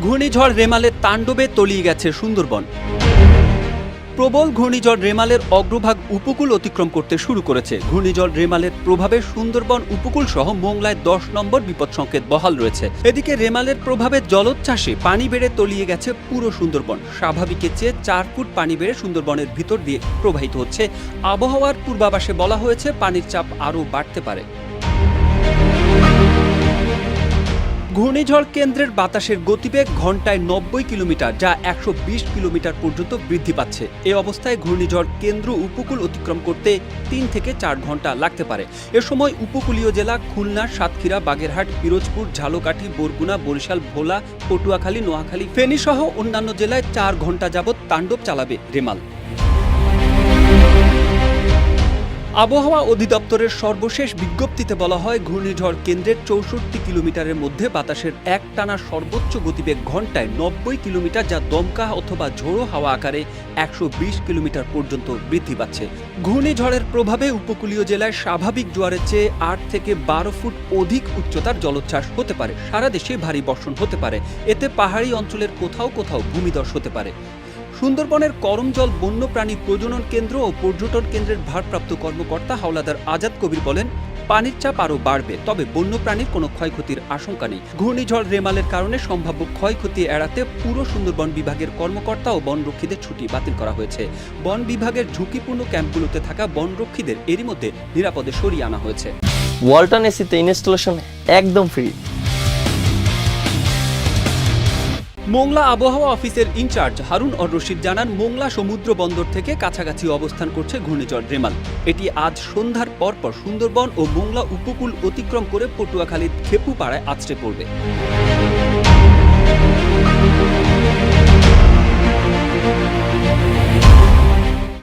ঘূর্ণিঝড় রেমালের তাণ্ডবে তলিয়ে গেছে সুন্দরবন। প্রবল ঘূর্ণিঝড় রেমালের অগ্রভাগ উপকূল অতিক্রম করতে শুরু করেছে। ঘূর্ণিঝড় রেমালের প্রভাবে সুন্দরবন উপকূল সহ মোংলায় 10 নম্বর বিপদ সংকেত বহাল রয়েছে। এদিকে রেমালের প্রভাবে জলোচ্ছ্বাসে পানি বেড়ে তলিয়ে গেছে পুরো সুন্দরবন। স্বাভাবিকের চেয়ে 4 ফুট পানি বেড়ে সুন্দরবনের ভিতর দিয়ে প্রবাহিত হচ্ছে। আবহাওয়ার পূর্বাভাসে বলা হয়েছে পানির চাপ আরও বাড়তে পারে। ঘূর্ণিঝড় কেন্দ্রের বাতাসের গতিবেগ ঘন্টায় 90 কিলোমিটার, যা 120 কিলোমিটার পর্যন্ত বৃদ্ধি পাচ্ছে। এ অবস্থায় ঘূর্ণিঝড় কেন্দ্র উপকূল অতিক্রম করতে 3 থেকে 4 ঘন্টা লাগতে পারে। এ সময় উপকূলীয় জেলা খুলনা, সাতক্ষীরা, বাগেরহাট, পিরোজপুর, ঝালকাঠি, বরগুনা, বরিশাল, ভোলা, পটুয়াখালী, নোয়াখালী, ফেনী সহ অন্যান্য জেলায় 4 ঘন্টা যাবৎ তাণ্ডব চালাবে রেমাল। আবহাওয়া অধিদপ্তরের সর্বশেষ বিজ্ঞপ্তিতে বলা হয়, ঘূর্ণিঝড় কেন্দ্রের 64 কিলোমিটারের মধ্যে বাতাসের একটানা সর্বোচ্চ গতিবেগ ঘন্টায় 90 কিলোমিটার, যা দমকা অথবা ঝোড়ো হাওয়া আকারে 120 কিলোমিটার পর্যন্ত বৃদ্ধি পাচ্ছে। ঘূর্ণিঝড়ের প্রভাবে উপকূলীয় জেলায় স্বাভাবিক জোয়ারের চেয়ে 8 থেকে 12 ফুট অধিক উচ্চতার জলোচ্ছ্বাস হতে পারে। সারা দেশে ভারী বর্ষণ হতে পারে। এতে পাহাড়ি অঞ্চলের কোথাও কোথাও ভূমিধস হতে পারে। সুন্দরবনের করমজল বন্যপ্রাণী প্রজনন কেন্দ্র ও পর্যটন কেন্দ্রের ভারপ্রাপ্ত কর্মকর্তা হাওলাদার আজাদ কবির বলেন, পানির চাপ আরও বাড়বে, তবে বন্যপ্রাণীর কোনো ক্ষয়ক্ষতির আশঙ্কা নেই। ঘূর্ণিঝড় রেমালের কারণে সম্ভাব্য ক্ষয়ক্ষতি এড়াতে পুরো সুন্দরবন বিভাগের কর্মকর্তা ও বনরক্ষীদের ছুটি বাতিল করা হয়েছে। বন বিভাগের ঝুঁকিপূর্ণ ক্যাম্পগুলোতে থাকা বনরক্ষীদের এরই মধ্যে নিরাপদে সরিয়ে আনা হয়েছে। ওয়ালটন এসিতে ইনস্টলেশন একদম ফ্রি। মোংলা আবহাওয়া অফিসের ইনচার্জ হারুন অর রশিদ জানান, মোংলা সমুদ্র বন্দর থেকে কাছাকাছি অবস্থান করছে ঘূর্ণিঝড় রেমাল। এটি আজ সন্ধ্যার পরপর সুন্দরবন ও মোংলা উপকূল অতিক্রম করে পটুয়াখালীর খেপুপাড়ায় আছড়ে পড়বে।